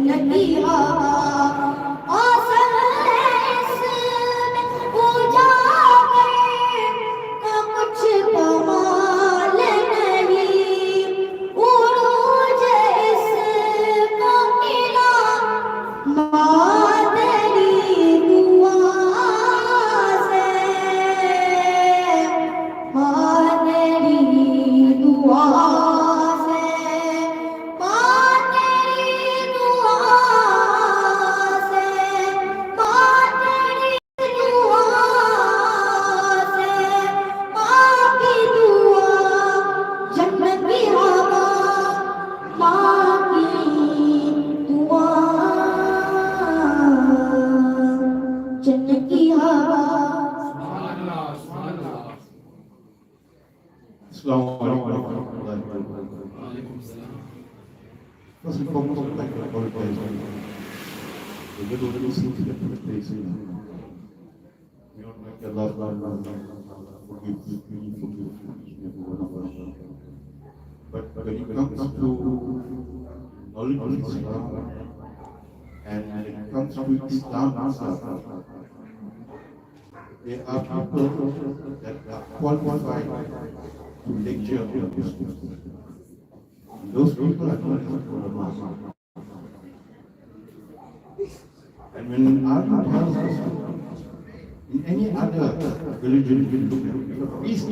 जन्नती हवा आसम इसमें उजागर का कुछ कमाल नहीं उरूज इसको मिला मादरी दुआ से मादरी दुआ First and foremost, I'd like to apologize to the little things that took place in we don't make Allah forgive each and every one of us. But when it comes to knowledge of Islam and when it comes to Islam itself, there are people that are qualified to lecture on this. Those people are known as ulama. And when Allah tells us in any other religion, you look at peace,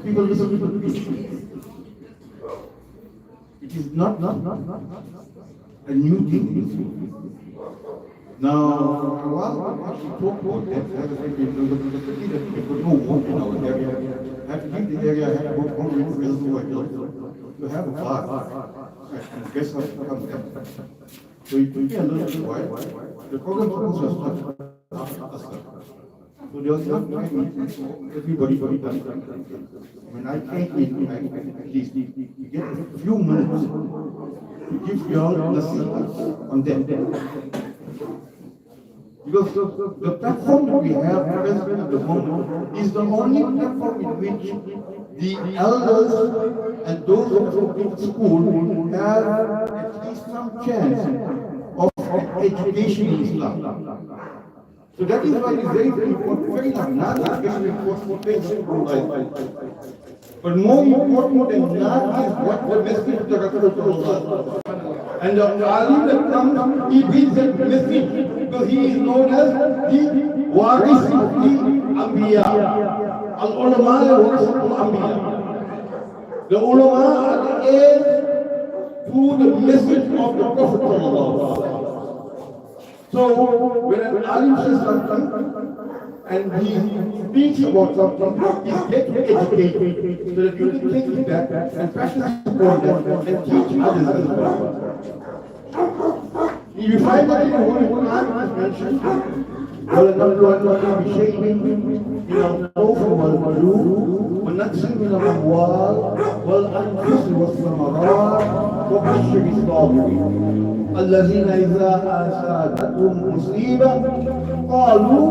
people listen to peace. It is not a new thing. Now, Allah talk about that, people don't walk in our area, have to leave the area, have to go home to have a bath and guess how to come back. So it took me a little bit while. The program was just not. So there was not everybody done. When I came in, at least you get a few minutes to give you all the secrets on them. Because the platform that we have present at the moment is the only platform in which the elders and those who are in school have at least some chance of education in Islam. So that is why it is very, very important, very not very important for life. But more important than that is what the message of the Rasulullah. And the alim that comes, he brings that message because he is known as the waris of the Anbiya. Al-ulama al-Anbiya. The ulama are the heirs to the message of the Prophet. So when an alim says something and he speaks about something, he's get to educate so that you can take that and practice upon that and teach others as well. You find that in the Holy Quran it is mentioned, وَلَنَبْلُوَنَّكُمْ بِشَيْءٍ مِنَ الْخَوْفِ وَالْجُوعِ وَنَقْصٍ مِنَ الْأَمْوَالِ وَالْأَنفُسِ وَالثَّمَرَاتِ وَبَشِّرِ الصَّابِرِينَ الَّذِينَ إِذَا أَصَابَتْهُمْ مُصِيبَةٌ قَالُوا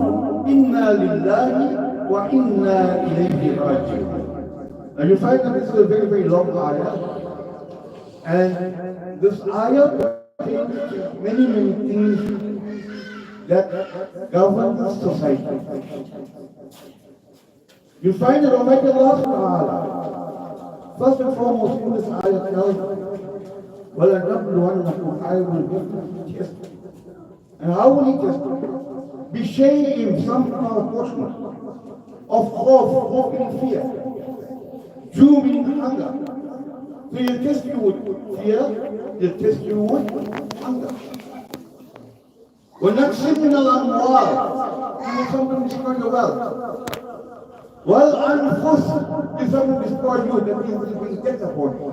إِنَّا لِلَّهِ وَإِنَّا إِلَيْهِ رَاجِعُونَ. And you find that this is a very, very long ayah. And this ayah many things that govern society. You find that Almighty Allah Ta'ala, first and foremost in this ayah tells وَلَنَبْلُوَنَّكُمْ, I will give you test. And how will he test you? بِشَيْءٍ, some portion of hope and fear. Jew means hunger. So he'll test you with fear, he'll test you with hunger. وَنَقْصٍ مِنَ الْأَمْوَالِ, he will sometimes destroy your wealth. وَالْأَنفُسِ, if someone destroy you, that means you bring death upon you.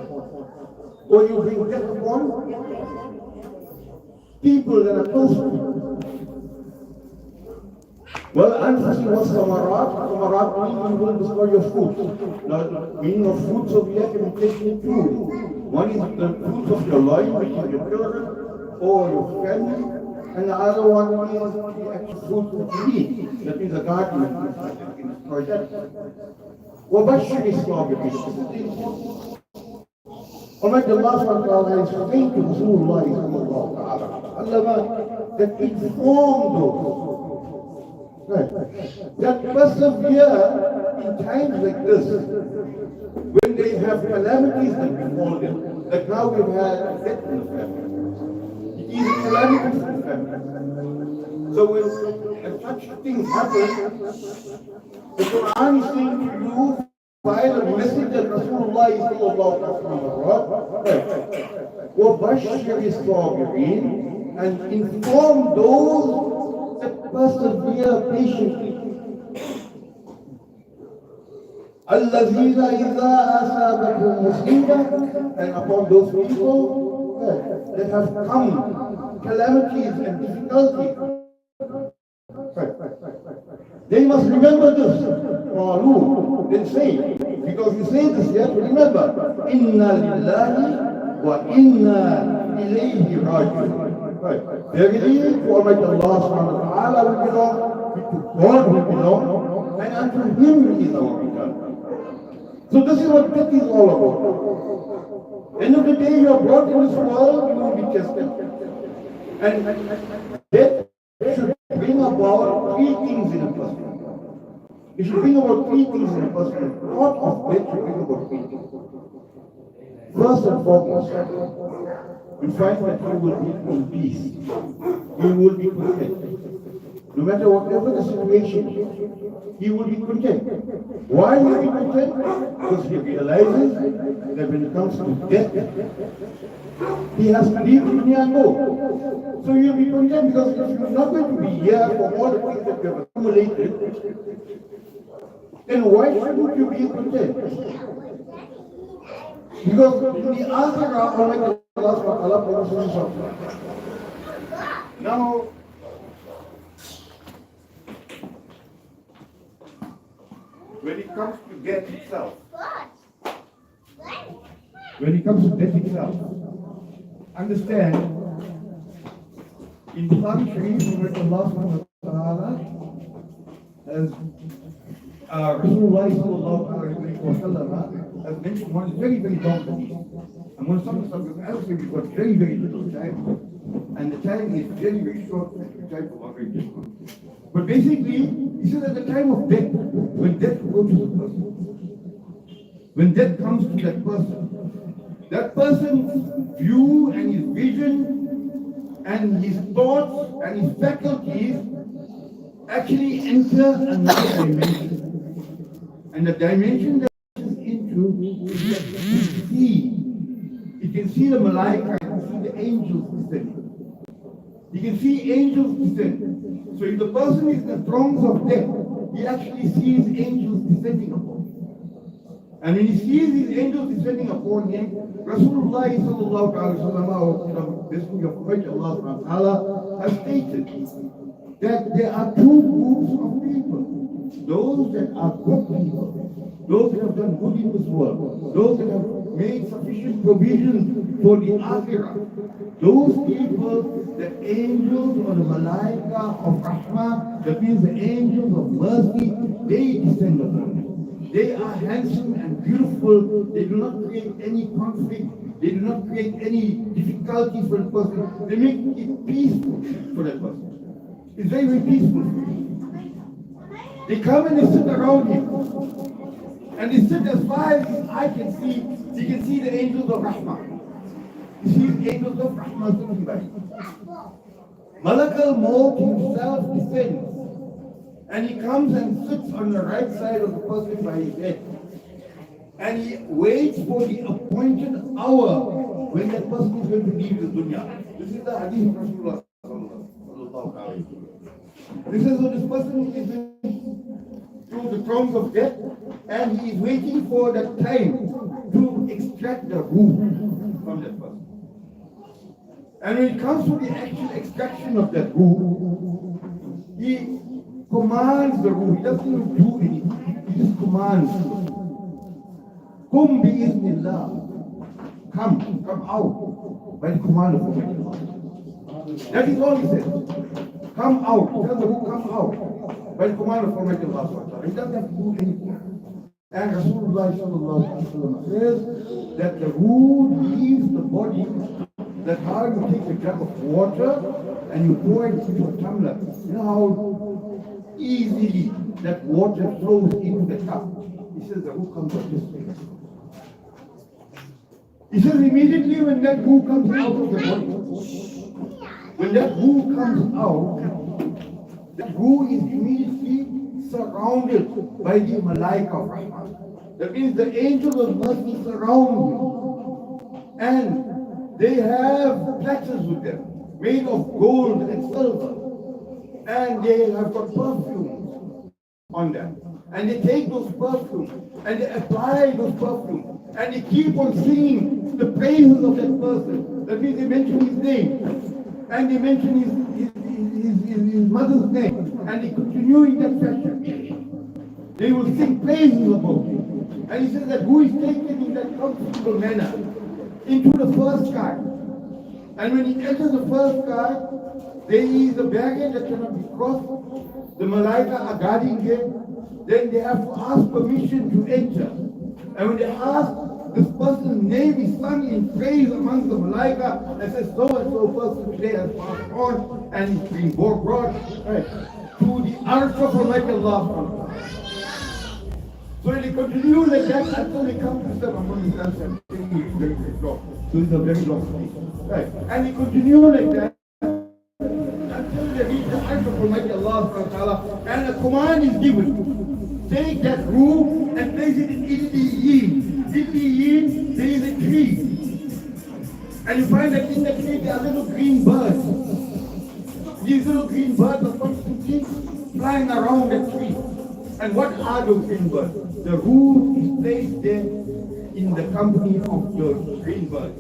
Or you bring death upon people that are close to you. وَالْأَنفُسِ وَالثَّمَرَاتِ, thamarat means you will destroy your food. Now, meaning of food, so we have to take two. One is the fruits of your life, which is your children or your family, and the other one is the actual food that you eat. That means the garden, you can destroy that. وَبَشِّرِ الصَّابِرِينَ. Almighty Allah subhanahu wa ta'ala is saying to Rasulullah sallallahu ta'ala that inform those that persevere in times like this when they have calamities that befall them. Like now we've had death in the family. It is a calamity for the family. So when such things happen, the Quran is saying to you via the message that Rasulullah sallallahu alaihi wasallam and inform those that persevere patiently. الَّذِينَ إِذَا أَصَابَتْهُمْ مُصِيبَةٌ, and upon those people that have come calamities and difficulties, they must remember this. Then say, because you say this, you have to remember, Inna lillahi wa inna ilayhi raji'un. Verily, to Almighty Allah subhanahu wa ta'ala will belong, to God will belong, and unto Him is our return. So this is what death is all about. End of the day, you are brought in this world, you will be tested. And death should bring about three things in a person. It should bring about three things in a person. The thought of death should bring about three things. First and foremost, you find that you will be in peace. You will be content. No matter whatever the situation, he will be content. Why will he be content? Because he realizes that when it comes to death, he has to leave dunya and go. So you'll be content because if you're not going to be here for all the things that you have accumulated, then why shouldn't you be content? Because in the akhirah, Almighty Allah subhanahu wa ta'ala promises something. Now, when it comes to death itself, understand, in Bukhari Sharif, where Allah subhanahu wa ta'ala has Rasulullah sallallahu alayhi wa sallam has mentioned one very, very long hadith. I'm going to sum this up because as we've got very, very little time, and the time is very, very short, and the time is very difficult. But basically, he says at the time of death, when death approaches a person, when death comes to that person's view and his vision and his thoughts and his faculties actually enter another dimension. And the dimension that is into you can see the malaika, you can see the angels descending. You can see angels descend. So if the person is in the thrones of death, he actually sees angels descending upon him. And when he sees these angels descending upon him, Rasulullah sallallahu alaihi wasallam, the messenger of Allah subhanahu wa ta'ala, has stated that there are two groups of people. Those that are good people, those that have done good in this world, those that have made sufficient provision for the akhirah, those people, the angels or the malaika of rahmah, that means the angels of mercy, they descend upon them. They are handsome and beautiful. They do not create any conflict. They do not create any difficulty for the person. They make it peaceful for that person. It's very, very peaceful. They come and they sit around him. And they sit as far as his eye can see. He can see the angels of Rahmah. He sees angels of Rahmah sitting by him. Malak al-Maut himself descends. And he comes and sits on the right side of the person by his head. And he waits for the appointed hour when that person is going to leave the dunya. This is the hadith of Rasulullah. This is what this person is through the thrones of death, and he is waiting for that time to extract the ruh from that person. And when it comes to the actual extraction of that ruh, he commands the ruh. He doesn't even do anything. He just commands. Kum bi-iznillah. Come out by the command of Allah. That is all he says. Come out. He tells the ruh, come out by the command of Allah. He doesn't have to do anything. And Rasulullah sallallahu alaihi wasallam says that the ruh leaves the body, that how you take a drop of water and you pour it into a tumbler. You know how easily that water flows into the cup. He says the ruh comes out this way. He says immediately when that ruh comes out of the body, when that ruh comes out, that ruh is immediately surrounded by the malaika of Rahman. That means the angels of mercy surround you. And they have platters with them, made of gold and silver. And they have got perfumes on them. And they take those perfumes and they apply those perfumes. And they keep on singing the praises of that person. That means they mention his name. And they mention his mother's name. And they continue in that fashion. They will sing praises about him. And he says that who is taken in that comfortable manner into the first sky. And when he enters the first sky, there is a barrier that cannot be crossed. The Malaika are guarding him. Then they have to ask permission to enter. And when they ask, this person's name is sung in praise amongst the Malaika and says, so and so person today has passed on and is being brought right, to the arsh of Almighty Allah. So they continue like that until they come to the Muhammad and very, very long. So it's a very long speech. Right. And they continue like that until they reach the arsh of Almighty Allah, and a command is given. Take that room and place it in Illiyin. Illiyin, there is a tree. And you find that in the tree there are little green birds. These little green birds are constantly flying around the tree. And what are those green birds? The root is placed there in the company of those green birds.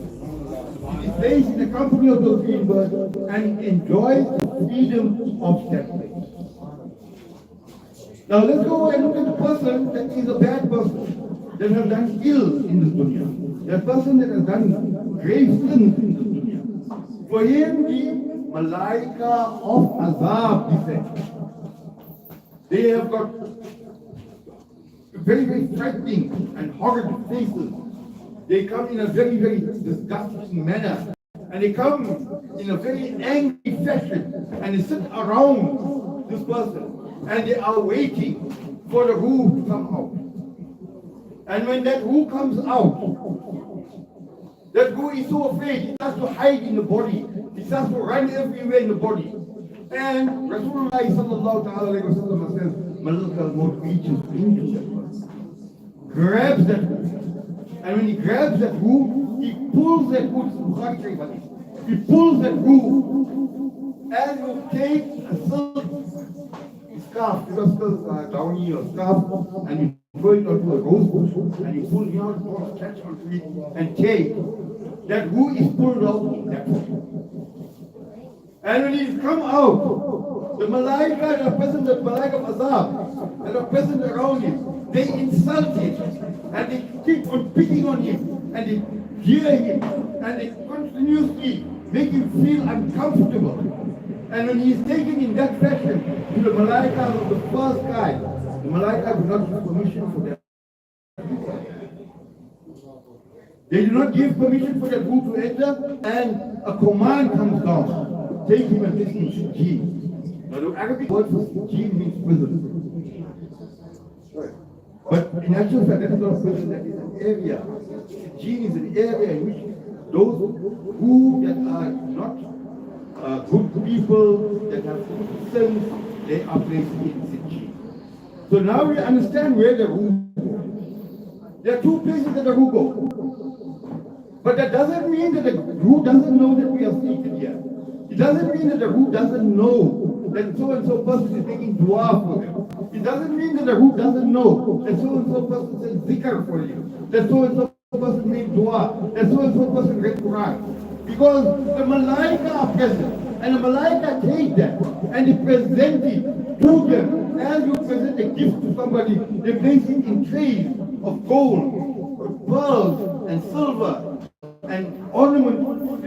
It is placed in the company of those green birds and it enjoys the freedom of that place. Now let's go and look at the person that is a bad person, that has done ill in this dunya. That person that has done grave sins in this dunya. For him, the Malaika of Azab descend. They have got very, very frightening and horrid faces. They come in a very, very disgusting manner. And they come in a very angry fashion. And they sit around this person. And they are waiting for the ruh to come out. And when that ruh comes out, that ruh is so afraid, it starts to hide in the body. It starts to run everywhere in the body. And Rasulullah sallallahu alayhi wa sallam says, Malak al-Maut reaches into that person, grabs that ruh. And when he grabs that ruh, he pulls that ruh, he pulls that ruh, and will take a silk scarf, downy or scarf, and you throw it onto a rose bush, and you pull it out, catch onto it, and take. That ruh is pulled out in that way. And when he's come out, the Malaika, the present, the Malaika of Azab, and the present around him, they insult him, and they keep on picking on him, and they jeer him, and they continuously make him feel uncomfortable. And when he is taken in that fashion to the Malaika of the first sky, the Malaika do not give permission for that. They do not give permission for that ruh to enter, and a command comes down. Take him and take him to Sijin. Now the Arabic word for Sijin means prison. But in actual fact, that is not a prison, that is an area. Sijin is an area in which those who that are not good people, that have sins, they are placed in Sijin. So now we understand where the ruh go. There are two places that the ruh go. But that doesn't mean that the ruh doesn't know that we are seated here. It doesn't mean that the ruh doesn't know that so and so person is making dua for them. It doesn't mean that the ruh doesn't know that so and so person says zikr for you, that so and so person made dua, that so and so person read Quran. Because the Malaika are present, and the Malaika take that and they present it to them. As you present a gift to somebody, they place it in trays of gold, pearls, and silver, and ornaments,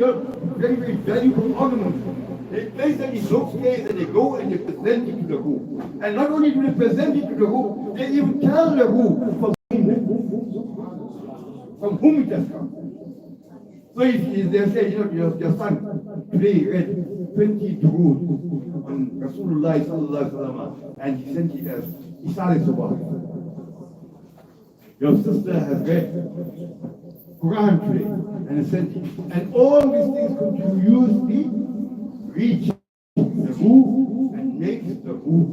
very, very valuable ornaments. They place them in those trays and they go and they present it to the ruh. And not only do they present it to the ruh, they even tell the ruh for being whom it has come. So if they say, your son today read 20 durood on Rasulullah sallallahu alaihi wasallam and he sent it as Isari Subah. Your sister has read Quran today and sent it. And all these things continuously reach the roof and makes the roof.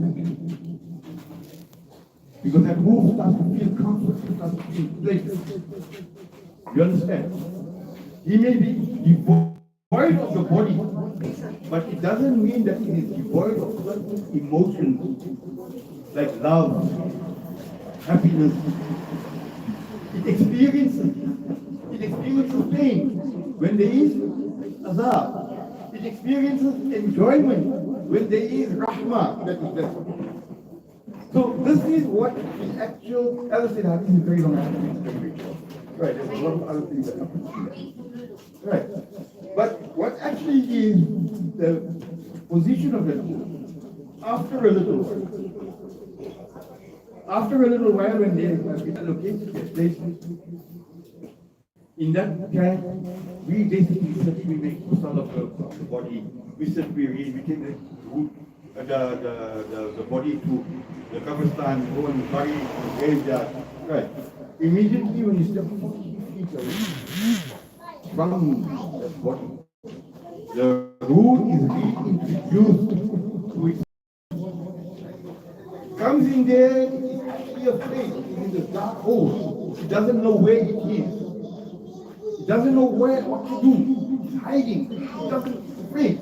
Because that roof starts to feel comfort, starts to feel pleasure. You understand? He may be devoid of the body, but it doesn't mean that he is devoid of certain emotions like love, happiness. It experiences pain when there is azab. It experiences enjoyment when there is rahmah, that is blessed. So this is what the actual, as I said, hadith is very long. Right, there's a lot of other things that happen. Right. But what actually is the position of the book? After a little while, when they have been allocated their places, in that time, we basically said we make muscle of the body. We said we take the root, the body to the Kabristan, go and bury the graveyard. Right. Immediately when you step 50 feet away from the body, the root is reintroduced to its. Comes in there, it is actually afraid. It is in the dark hole. It doesn't know where it is. It doesn't know what to do. It's hiding. It doesn't afraid.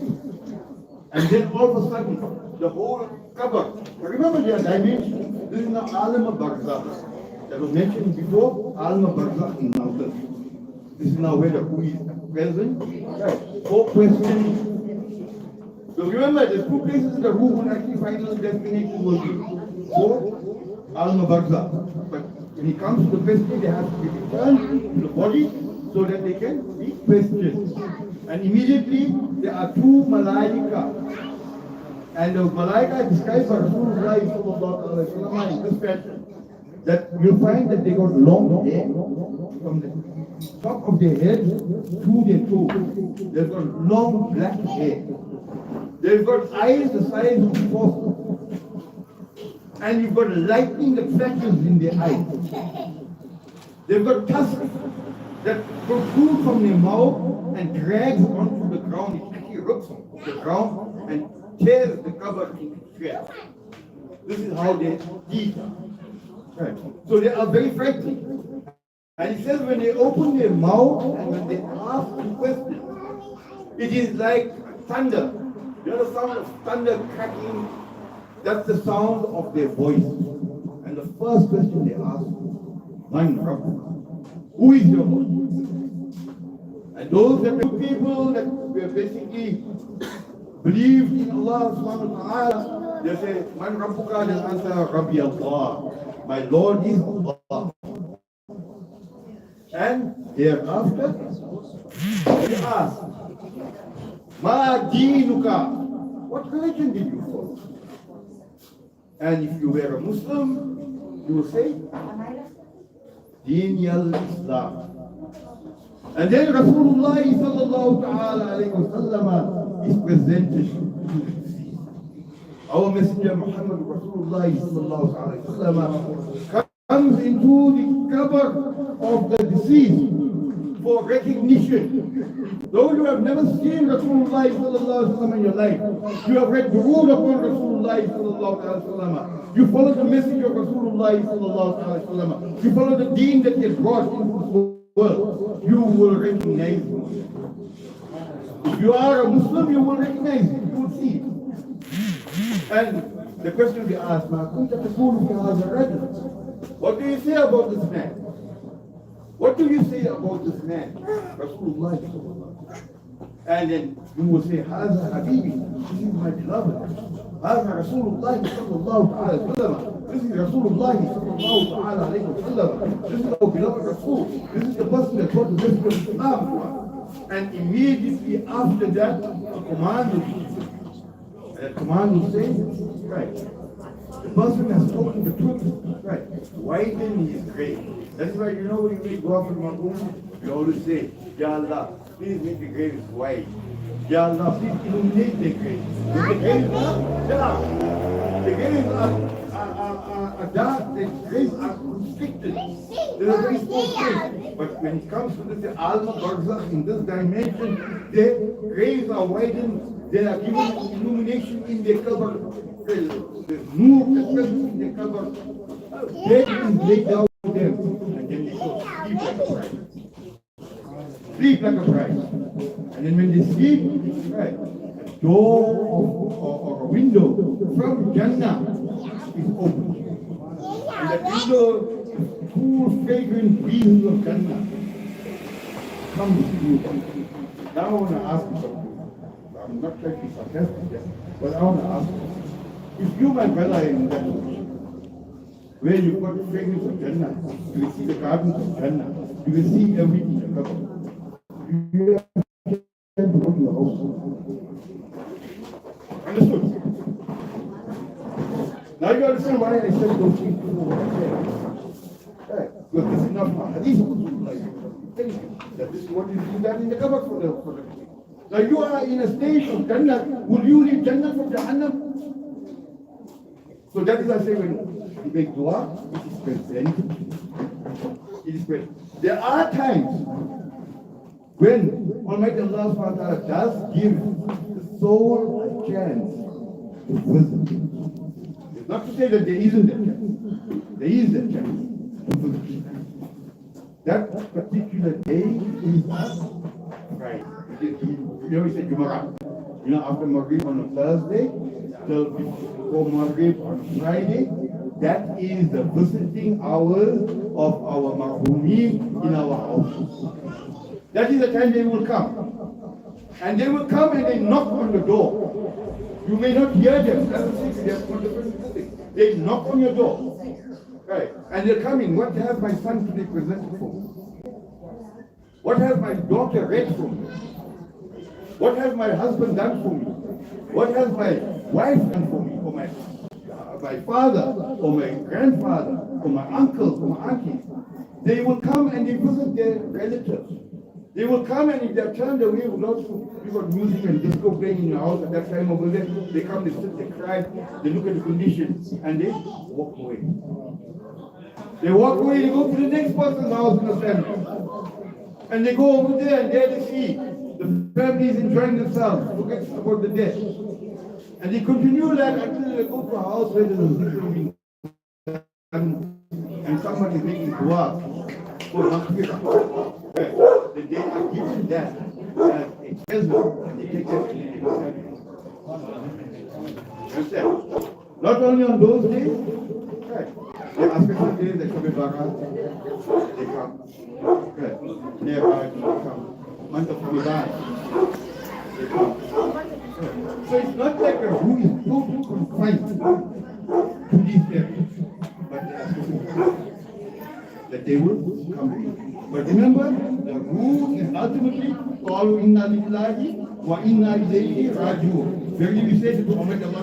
And then all of a sudden, the whole cover. Remember their dimension. This is the Alam of Barzakh. That was mentioned before, Alam of Barzakh in mountain. This is now where the Who is present. Right. 4 questions. So remember, the 2 places in the Who will actually final destination will be 4, Alam of Barzakh. But when it comes to the question, they have to be returned to the body so that they can be questioned. And immediately, there are 2 malaika. And the malaika described by Rasulullah in this fashion, that you'll find that they got long hair from the top of their head to their toes. They've got long black hair. They've got eyes the size of the saucer. And you've got lightning that flashes in their eyes. They've got tusks that protrude from their mouth and drags onto the ground. It actually rips the ground and tears the cover into shreds. This is how they eat. Right. So they are very frightening. And he says when they open their mouth and when they ask a question, it is like thunder. You know the sound of thunder cracking? That's the sound of their voice. And the first question they ask, Man Rabbuka? Who is your Lord? And those are the people that were basically believed in Allah subhanahu wa ta'ala, they say, Man Rabbuka, they answer, Rabbi Allah. My Lord is Allah. And thereafter, they ask, Ma Dinuka? What religion did you follow? And if you were a Muslim, you will say, Deen al-Islam. And then Rasulullah sallallahu ta'ala alayhi wa sallam is presented. Our Messenger Muhammad Rasulullah sallallahu alayhi wa sallam comes into the cover of the deceased for recognition. Those who have never seen Rasulullah sallallahu alayhi wa sallam in your life, you have read the rule upon Rasulullah sallallahu alayhi wa sallam. You follow the message of Rasulullah sallallahu alayhi wa sallam. You follow the deen that he has brought into this world. You will recognize him. If you are a Muslim, you will recognize him. You will see it. And the question we ask, what do you say about this man? What do you say about this man? Rasulullah. And then you will say, Haza Habibi, this is my beloved. Haza Rasulullah sallallahu alayhi wa sallam. This is Rasulullah sallallahu alayhi wa sallam. This is our beloved Rasul. This is the person that brought the message of Islam to us. And immediately after that, a command will be. The command will say, right, the person has spoken the truth, right, widen his grave. That's why you know when we go out from our home, We always say, Ya Allah, please make the graves white. Ya Allah, please illuminate the graves. If the graves are dark, the graves are dark, the graves are constricted. There are very small space. But when it comes to this Alma Barzakh, in this dimension, the graves are widened, they are given illumination in their cover. There's nur, the presence in their cover. They can lay down with them, and then they go sleep like a bride. Sleep like a bride. And then when they sleep, right, a door or a window from Jannah is open. And that window, cool, fragrant breezes of Jannah comes to you. Now I want to ask you something. I'm not trying to be sarcastic here, but I want to ask you. If you, my brother, are in that position, where you've got the fragrance of Jannah, you will see the gardens of Jannah, you will see everything in the cover. You have to go to your house. Understood? Now you understand why I said those things to what I said. Right. Because this is not my hadith. That this is what is being done in the cover for the Now you are in a state of Jannah. Will you leave Jannah from Jahannam? So that is I say when you make dua, it is present. It is present. There are times when Almighty Allah subhanahu wa ta'ala does give the soul a chance to visit. It's not to say that there isn't that chance. There is that chance to visit. That particular day is Friday. You know, we say Jum'ah. You know, after Maghrib on a Thursday, till before Maghrib on Friday, that is the visiting hours of our marhumeen in our houses. That is the time they will come. And they will come and they knock on the door. You may not hear them. That's the thing. That's not the first thing. They knock on your door. Right. And they're coming. What has my son today presented for me? What has my daughter read for me? What has my husband done for me? What has my wife done for me? Or my father, or my grandfather, or my uncle, or my auntie? They will come and they visit their relatives. They will come and if they're turned away, we've got music and disco playing in your house at that time over there. They come, they sit, they cry, they look at the conditions, and they walk away. They walk away, they go to the next person's house in the family. And they go over there and there they see the families enjoying themselves, forget about the death. And they continue that until they go to a house where there's a zikr being done and someone is making dua for maghfirah. Then they are given that as a present and they take that to the family. Understand? Not only on those days, right? There are special days that Shab Barat, they come. Right? They come. Month of Ramadan, they come. So it's not like a rule is totally confined to these areas, but there are specific that they will come in. But remember, the rule is ultimately قَالُوا إِنَّا لِلَّهِ وَإِنَّا إِلَيْهِ رَاجِعُونَ. Verily we say to Muhammad, Allah,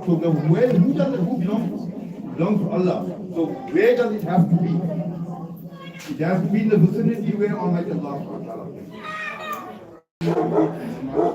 so the where, who does it, who belongs? It belongs to Allah. So where does it have to be? It has to be in the vicinity where Almighty Allah subhanahu wa ta'ala.